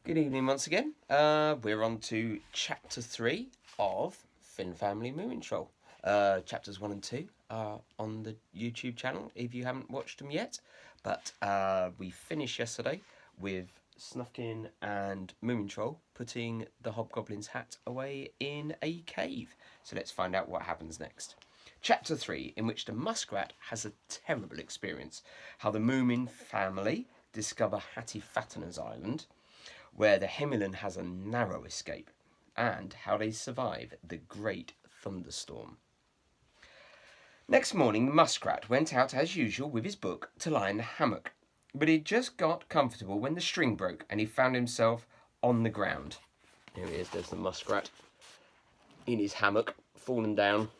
Good evening once again. We're on to chapter 3 of Family Moomintroll. Chapters 1 and 2 are on the YouTube channel if you haven't watched them yet. But we finished yesterday with Snufkin and Moomintroll putting the Hobgoblin's hat away in a cave. So let's find out what happens next. Chapter 3, in which the muskrat has a terrible experience. How the Moomin family discover Hattie Fattener's island, where the Hemilin has a narrow escape, and how they survive the great thunderstorm. Next morning, the muskrat went out as usual with his book to lie in the hammock, but he'd just got comfortable when the string broke and he found himself on the ground. There he is, there's the muskrat in his hammock, fallen down.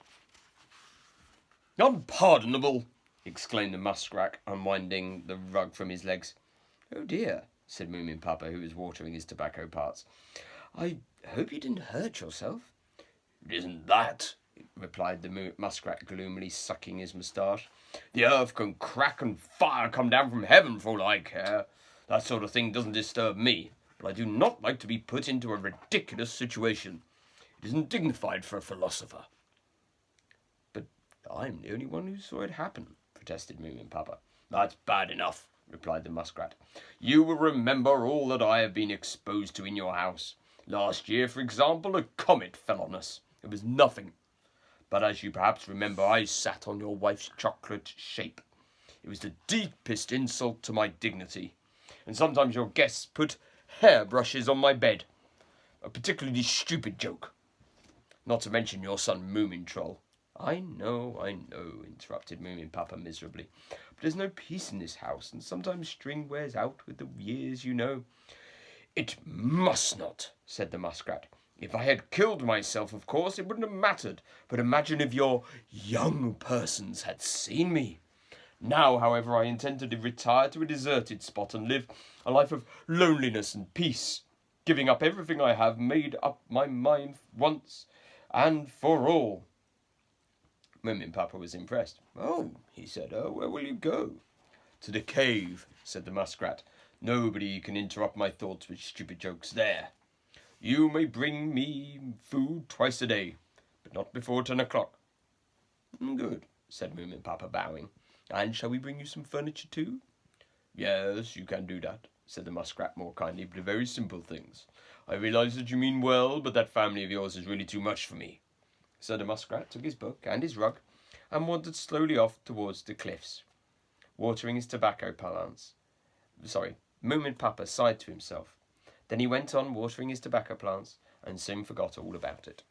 "Unpardonable!" exclaimed the muskrat, unwinding the rug from his legs. "Oh dear," said Moomin Papa, who was watering his tobacco parts. "I hope you didn't hurt yourself." "It isn't that," replied the muskrat gloomily, sucking his moustache. "The earth can crack and fire come down from heaven for all I care. That sort of thing doesn't disturb me, but I do not like to be put into a ridiculous situation. It isn't dignified for a philosopher." "But I'm the only one who saw it happen," protested Moomin Papa. "That's bad enough," replied the muskrat. "You will remember all that I have been exposed to in your house. Last year, for example, a comet fell on us. It was nothing. But as you perhaps remember, I sat on your wife's chocolate shape. It was the deepest insult to my dignity. And sometimes your guests put hairbrushes on my bed. A particularly stupid joke. Not to mention your son Moomintroll." I know, interrupted Moomin Papa miserably. "But there's no peace in this house, and sometimes string wears out with the years, you know." "It must not," said the muskrat. "If I had killed myself, of course, it wouldn't have mattered. But imagine if your young persons had seen me. Now, however, I intend to retire to a deserted spot and live a life of loneliness and peace, giving up everything I have made up my mind once and for all." Moomin Papa was impressed. "Oh," he said, "where will you go?" "To the cave," said the muskrat. "Nobody can interrupt my thoughts with stupid jokes there. You may bring me food twice a day, but not before 10 o'clock. "Good," said Moomin Papa, bowing. "And shall we bring you some furniture too?" "Yes, you can do that," said the muskrat more kindly, "but very simple things. I realise that you mean well, but that family of yours is really too much for me." So the muskrat took his book and his rug and wandered slowly off towards the cliffs, watering his tobacco plants. Moomin Papa sighed to himself. Then he went on watering his tobacco plants and soon forgot all about it.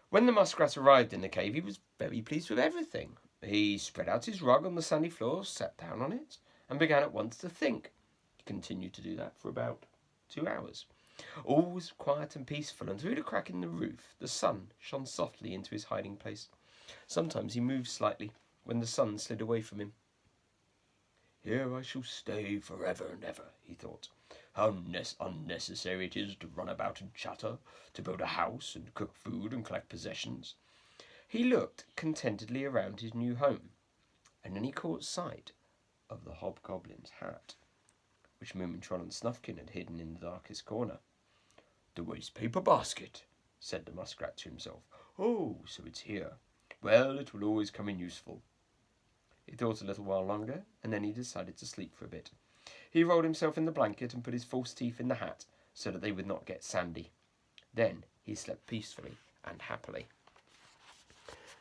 When the muskrat arrived in the cave, he was very pleased with everything. He spread out his rug on the sandy floor, sat down on it, and began at once to think. He continued to do that for about 2 hours. All was quiet and peaceful, and through the crack in the roof the sun shone softly into his hiding place. Sometimes he moved slightly when the sun slid away from him. "Here I shall stay forever and ever," he thought. "How unnecessary it is to run about and chatter, to build a house and cook food and collect possessions." He looked contentedly around his new home, and then he caught sight of the Hobgoblin's hat, which Moomintroll and Snufkin had hidden in the darkest corner. "The waste paper basket," said the muskrat to himself. "Oh, so it's here. Well, it will always come in useful." He thought a little while longer, and then he decided to sleep for a bit. He rolled himself in the blanket and put his false teeth in the hat so that they would not get sandy. Then he slept peacefully and happily.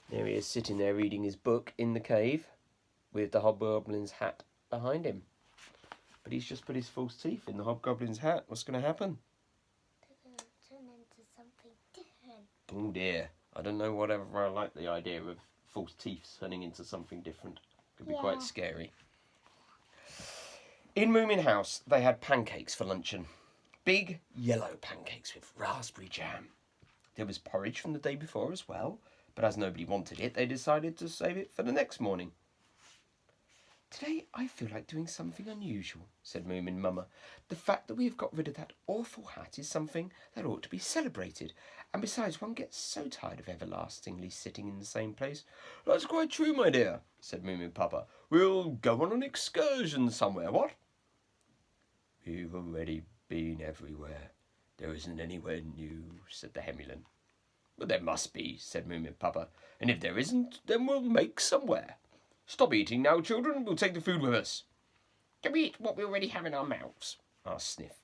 There he is, sitting there reading his book in the cave with the Hobgoblin's hat behind him. But he's just put his false teeth in the Hobgoblin's hat. What's going to happen? They're going to turn into something different. Oh dear. I don't know whatever I like the idea of false teeth turning into something different. Could be quite scary. In Moomin House, they had pancakes for luncheon. Big yellow pancakes with raspberry jam. There was porridge from the day before as well, but as nobody wanted it, they decided to save it for the next morning. "Today I feel like doing something unusual," said Moomin Mama. "The fact that we have got rid of that awful hat is something that ought to be celebrated. And besides, one gets so tired of everlastingly sitting in the same place." "That's quite true, my dear," said Moomin Papa. "We'll go on an excursion somewhere, what?" "We've already been everywhere. There isn't anywhere new, said the Hemulin. But there must be, said Moomin Papa, and if there isn't, then we'll make somewhere. Stop eating now, children, we'll take the food with us. Can we eat what we already have in our mouths? Asked Sniff.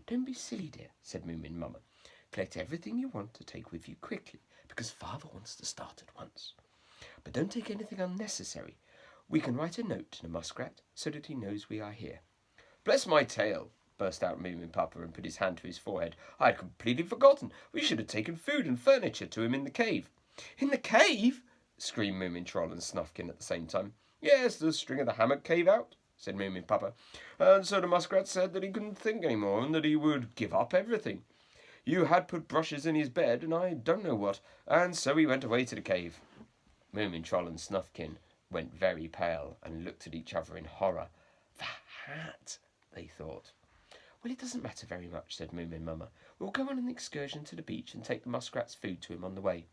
Don't be silly, dear, said Moomin Mama. Collect everything you want to take with you quickly, because Father wants to start at once. But don't take anything unnecessary. We can write a note to the muskrat so that he knows we are here. Bless my tail, burst out Moomin Papa and put his hand to his forehead. I had completely forgotten. We should have taken food and furniture to him in the cave. In the cave? Screamed Moomintroll and Snufkin at the same time. Yes, the string of the hammock cave out, said Moomin Papa. And so the muskrat said that he couldn't think any more and that he would give up everything. You had put brushes in his bed and I don't know what, and so he went away to the cave. Moomintroll and Snufkin went very pale and looked at each other in horror. The hat, they thought. Well, it doesn't matter very much, said Moomin Mama. We'll go on an excursion to the beach and take the muskrat's food to him on the way.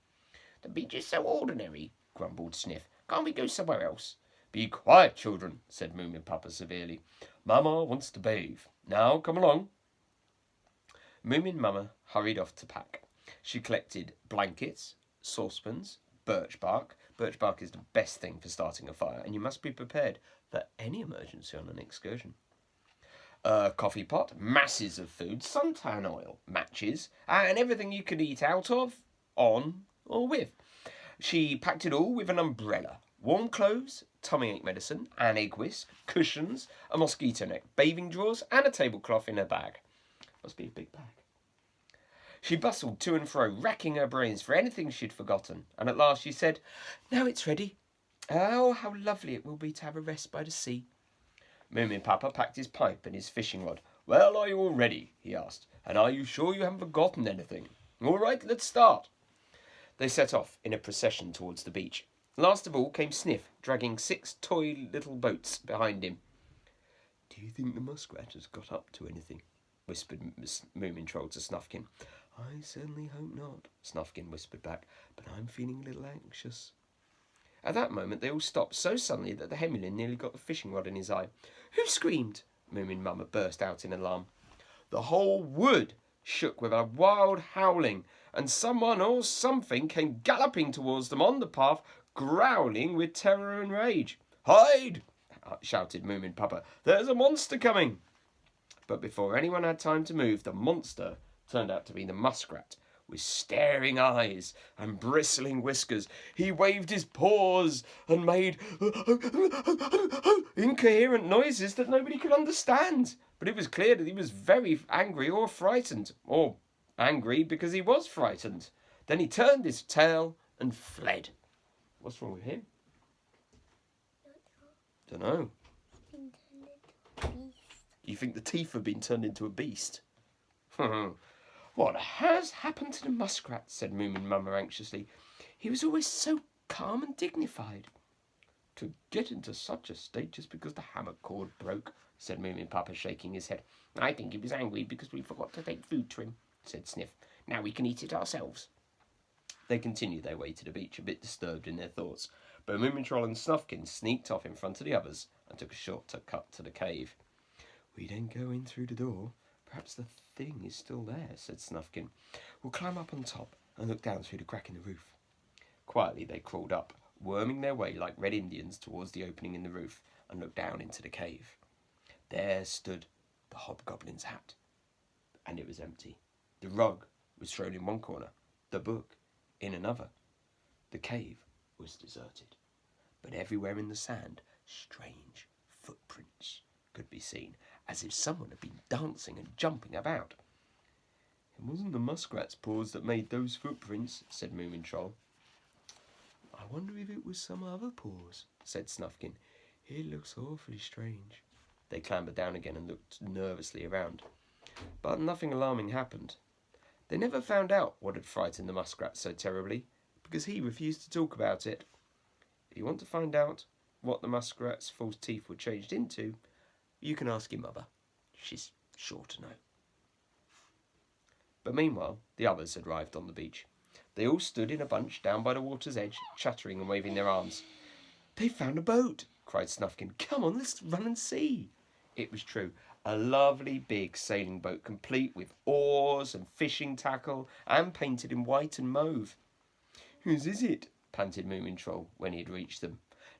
The beach is so ordinary, grumbled Sniff. Can't we go somewhere else? Be quiet, children, said Moomin Papa severely. Mama wants to bathe. Now, come along. Moomin Mama hurried off to pack. She collected blankets, saucepans, birch bark. Birch bark is the best thing for starting a fire, and you must be prepared for any emergency on an excursion. A coffee pot, masses of food, suntan oil, matches, and everything you could eat out of, on, or with. She packed it all with an umbrella, warm clothes, tummy ache medicine, an egg whisk, cushions, a mosquito net, bathing drawers, and a tablecloth in her bag. Must be a big bag. She bustled to and fro, racking her brains for anything she'd forgotten, and at last she said, Now it's ready. Oh, how lovely it will be to have a rest by the sea. Moomin Papa packed his pipe and his fishing rod. Well, are you all ready? He asked. And are you sure you haven't forgotten anything? All right, let's start. They set off in a procession towards the beach. Last of all came Sniff, dragging 6 toy little boats behind him. Do you think the muskrat has got up to anything? Whispered Moomintroll to Snufkin. I certainly hope not, Snufkin whispered back, but I'm feeling a little anxious. At that moment they all stopped so suddenly that the Hemulin nearly got the fishing rod in his eye. Who screamed? Moomin Mama burst out in alarm. The whole wood shook with a wild howling, and someone or something came galloping towards them on the path, growling with terror and rage. Hide! Shouted Moomin Papa. There's a monster coming! But before anyone had time to move, the monster turned out to be the muskrat. With staring eyes and bristling whiskers, he waved his paws and made incoherent noises that nobody could understand. But it was clear that he was very angry or frightened, or angry because he was frightened. Then he turned his tail and fled. What's wrong with him? Don't know. You think the teeth have been turned into a beast? What has happened to the muskrat? Said Moomin Mama anxiously. He was always so calm and dignified. To get into such a state just because the hammock cord broke, said Moomin Papa, shaking his head. I think he was angry because we forgot to take food to him, said Sniff. Now we can eat it ourselves. They continued their way to the beach, a bit disturbed in their thoughts, but Moomintroll and Snufkin sneaked off in front of the others and took a short-cut to the cave. We didn't go in through the door. Perhaps the thing is still there, said Snufkin. We'll climb up on top and look down through the crack in the roof. Quietly they crawled up, worming their way like red Indians towards the opening in the roof, and looked down into the cave. There stood the hobgoblin's hat, and it was empty. The rug was thrown in one corner, the book in another. The cave was deserted, but everywhere in the sand, strange footprints could be seen, as if someone had been dancing and jumping about. It wasn't the muskrat's paws that made those footprints, said Moomintroll. I wonder if it was some other paws, said Snufkin. It looks awfully strange. They clambered down again and looked nervously around. But nothing alarming happened. They never found out what had frightened the muskrat so terribly, because he refused to talk about it. If you want to find out what the muskrat's false teeth were changed into, you can ask your mother. She's sure to know. But meanwhile, the others had arrived on the beach. They all stood in a bunch down by the water's edge, chattering and waving their arms. They've found a boat, cried Snufkin. Come on, let's run and see. It was true. A lovely big sailing boat, complete with oars and fishing tackle, and painted in white and mauve. "Whose is it?" panted Moomintroll when he had reached them.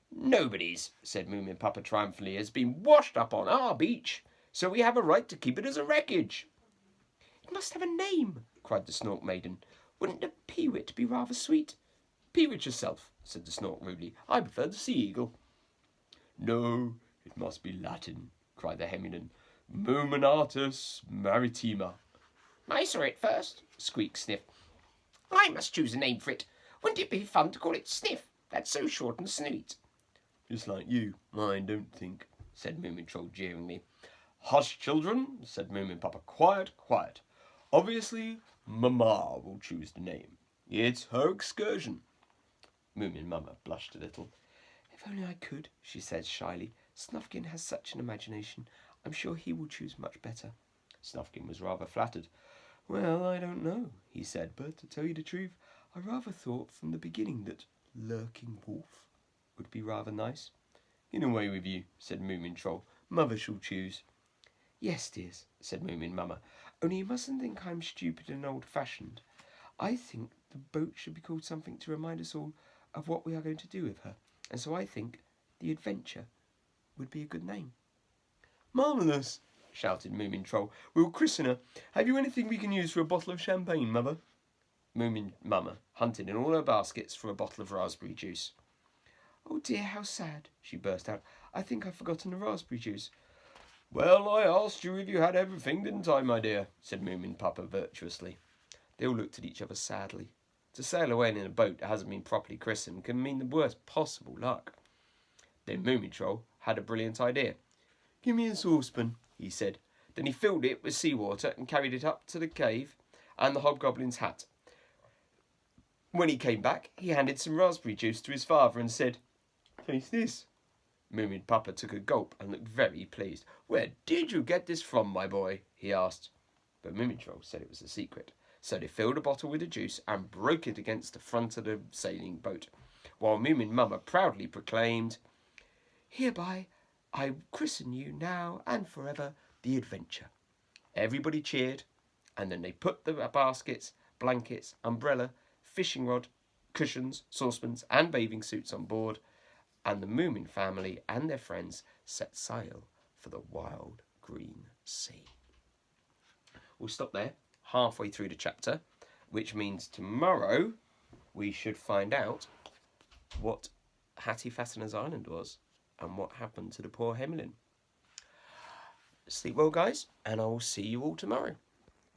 "Nobody's," said Moomin Papa triumphantly. "It has been washed up on our beach, so we have a right to keep it as a wreckage." "It must have a name," cried the Snork Maiden. "Wouldn't a peewit be rather sweet?" "Peewit yourself," said the Snork rudely. "I prefer the Sea Eagle." "No, it must be Latin," cried the Heminen. "Moominatus maritima." "I saw it first," squeaked Sniff. "I must choose a name for it. Wouldn't it be fun to call it Sniff? That's so short and sweet." "Just like you, I don't think," said Moomintroll jeeringly. "Hush, children," said Moomin Papa. "Quiet, quiet. Obviously, Mamma will choose the name. It's her excursion." Moomin Mamma blushed a little. "If only I could," she said shyly. "Snufkin has such an imagination. I'm sure he will choose much better." Snufkin was rather flattered. "Well, I don't know," he said, "but to tell you the truth, I rather thought from the beginning that Lurking Wolf would be rather nice." "In a way with you," said Moomintroll. "Mother shall choose." "Yes, dears," said Moomin Mamma, "only you mustn't think I'm stupid and old-fashioned. I think the boat should be called something to remind us all of what we are going to do with her, and so I think The Adventure would be a good name." "Marvellous!" shouted Moomintroll. "We'll christen her. Have you anything we can use for a bottle of champagne, Mother?" Moomin Mamma hunted in all her baskets for a bottle of raspberry juice. "Oh dear, how sad!" she burst out. "I think I've forgotten the raspberry juice." "Well, I asked you if you had everything, didn't I, my dear?" said Moomin Papa virtuously. They all looked at each other sadly. To sail away in a boat that hasn't been properly christened can mean the worst possible luck. Then Moomintroll had a brilliant idea. "Give me a saucepan," he said. Then he filled it with seawater and carried it up to the cave and the hobgoblin's hat. When he came back, he handed some raspberry juice to his father and said, "Taste this." Moomin Papa took a gulp and looked very pleased. "Where did you get this from, my boy?" he asked. But Moomintroll said it was a secret. So they filled a bottle with the juice and broke it against the front of the sailing boat, while Moomin Mamma proudly proclaimed, "Hereby I christen you now and forever The Adventure." Everybody cheered, and then they put the baskets, blankets, umbrella, fishing rod, cushions, saucepans, and bathing suits on board, and the Moomin family and their friends set sail for the wild green sea. We'll stop there, halfway through the chapter, which means tomorrow we should find out what Hattie Fattener's Island was and what happened to the poor Hemlin. Sleep well, guys, and I will see you all tomorrow.